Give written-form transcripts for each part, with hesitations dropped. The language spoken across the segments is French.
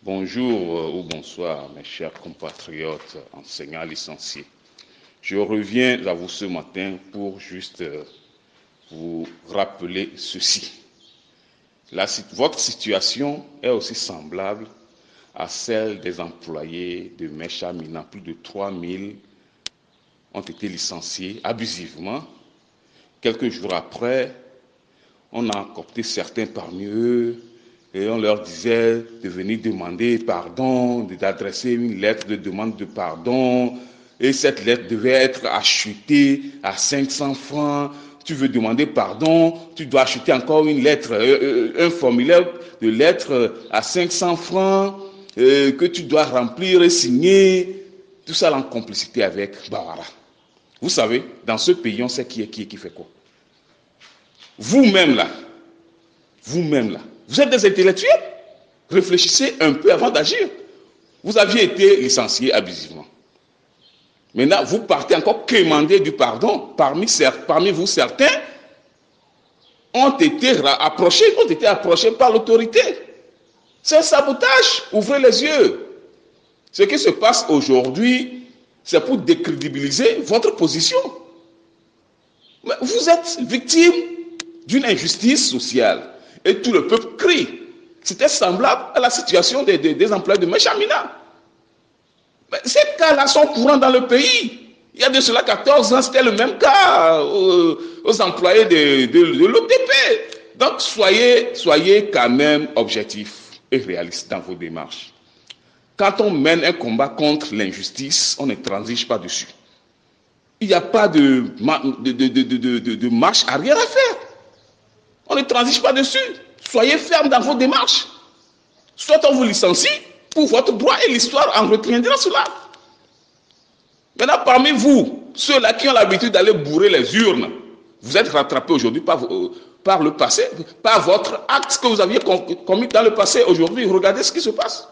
Bonjour ou bonsoir mes chers compatriotes enseignants licenciés. Je reviens à vous ce matin pour juste vous rappeler ceci. Votre situation est aussi semblable à celle des employés de Mèche Amina. Plus de 3000 ont été licenciés abusivement. Quelques jours après, on a coopté certains parmi eux et on leur disait de venir demander pardon, d'adresser une lettre de demande de pardon. Et cette lettre devait être achetée à 500 francs. Tu veux demander pardon, tu dois acheter encore une lettre, un formulaire de lettre à 500 francs que tu dois remplir et signer. Tout ça en complicité avec Bawara. Vous savez, dans ce pays, on sait qui fait quoi. Vous-même là, vous êtes des intellectuels. Réfléchissez un peu avant d'agir. Vous aviez été licencié abusivement. Maintenant, vous partez encore quémander du pardon. Parmi vous, certains ont été approchés par l'autorité. C'est un sabotage. Ouvrez les yeux. Ce qui se passe aujourd'hui, c'est pour décrédibiliser votre position. Mais vous êtes victime d'une injustice sociale. Et tout le peuple crie. C'était semblable à la situation des employés de Mèche Amina. Ces cas-là sont courants dans le pays. Il y a de cela 14 ans, c'était le même cas aux employés de l'OTP. Donc, soyez quand même objectifs et réalistes dans vos démarches. Quand on mène un combat contre l'injustice, on ne transige pas dessus. Il n'y a pas de marche arrière à faire. On ne transige pas dessus. Soyez ferme dans vos démarches. Soit on vous licencie pour votre droit et l'histoire en retiendra cela. Maintenant, parmi vous, ceux-là qui ont l'habitude d'aller bourrer les urnes, vous êtes rattrapés aujourd'hui par le passé, par votre acte que vous aviez commis dans le passé. Aujourd'hui, regardez ce qui se passe.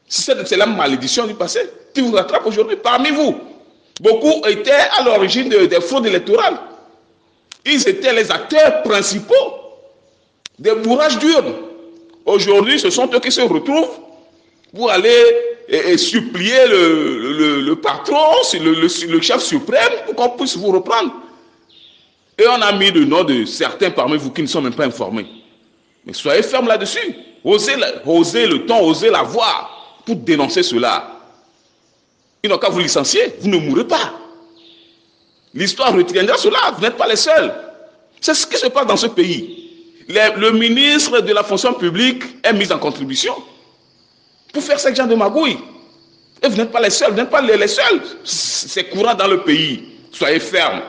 C'est la malédiction du passé qui vous rattrape aujourd'hui. Parmi vous, beaucoup étaient à l'origine des fraudes électorales. Ils étaient les acteurs principaux des bourrages d'urnes. Aujourd'hui, ce sont eux qui se retrouvent pour aller supplier le patron, le chef suprême, pour qu'on puisse vous reprendre. Et on a mis le nom de certains parmi vous qui ne sont même pas informés. Mais soyez fermes là-dessus. Osez le ton, osez la voix pour dénoncer cela. Ils n'ont qu'à vous licencier, vous ne mourrez pas. L'histoire retiendra cela, vous n'êtes pas les seuls. C'est ce qui se passe dans ce pays. Le ministre de la fonction publique est mis en contribution pour faire ce genre de magouille. Et vous n'êtes pas les seuls, vous n'êtes pas les seuls. C'est courant dans le pays. Soyez fermes.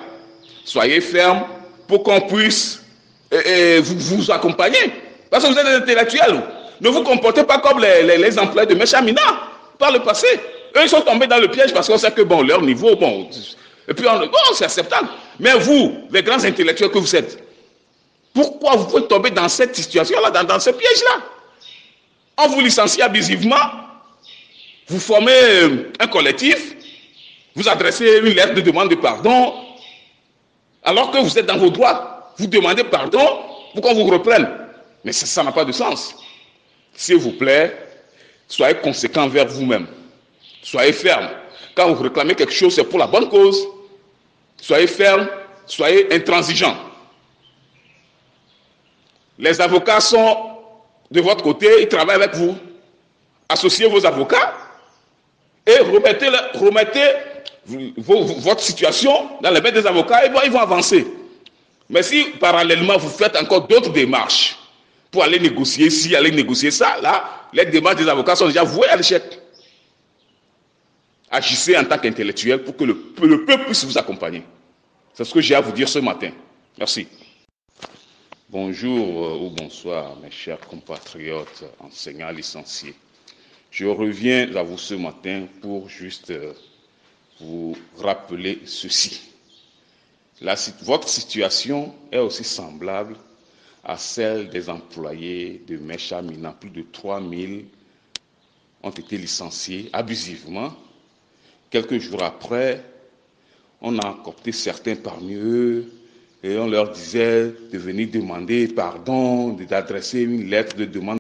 Soyez fermes pour qu'on puisse vous accompagner. Parce que vous êtes des intellectuels. Ne vous comportez pas comme les employés de Mèche Amina par le passé. Eux, ils sont tombés dans le piège parce qu'on sait que leur niveau, et puis c'est acceptable. Mais vous, les grands intellectuels que vous êtes, pourquoi vous pouvez tomber dans cette situation-là, dans ce piège-là? On vous licencie abusivement, vous formez un collectif, vous adressez une lettre de demande de pardon, alors que vous êtes dans vos droits, vous demandez pardon pour qu'on vous reprenne. Mais ça n'a pas de sens. S'il vous plaît, soyez conséquents envers vous-même. Soyez ferme. Quand vous réclamez quelque chose, c'est pour la bonne cause. Soyez ferme, soyez intransigeants. Les avocats sont de votre côté, ils travaillent avec vous. Associez vos avocats et remettez votre situation dans les mains des avocats et ils vont avancer. Mais si parallèlement vous faites encore d'autres démarches pour aller négocier ci, aller négocier ça, là, les démarches des avocats sont déjà vouées à l'échec. Agissez en tant qu'intellectuel pour que le peuple puisse vous accompagner. C'est ce que j'ai à vous dire ce matin. Merci. Bonjour ou bonsoir mes chers compatriotes enseignants licenciés. Je reviens à vous ce matin pour juste vous rappeler ceci. Votre situation est aussi semblable à celle des employés de Mèche Amina. Plus de 3000 ont été licenciés abusivement. Quelques jours après, on a coopté certains parmi eux et on leur disait de venir demander pardon, d'adresser une lettre de demande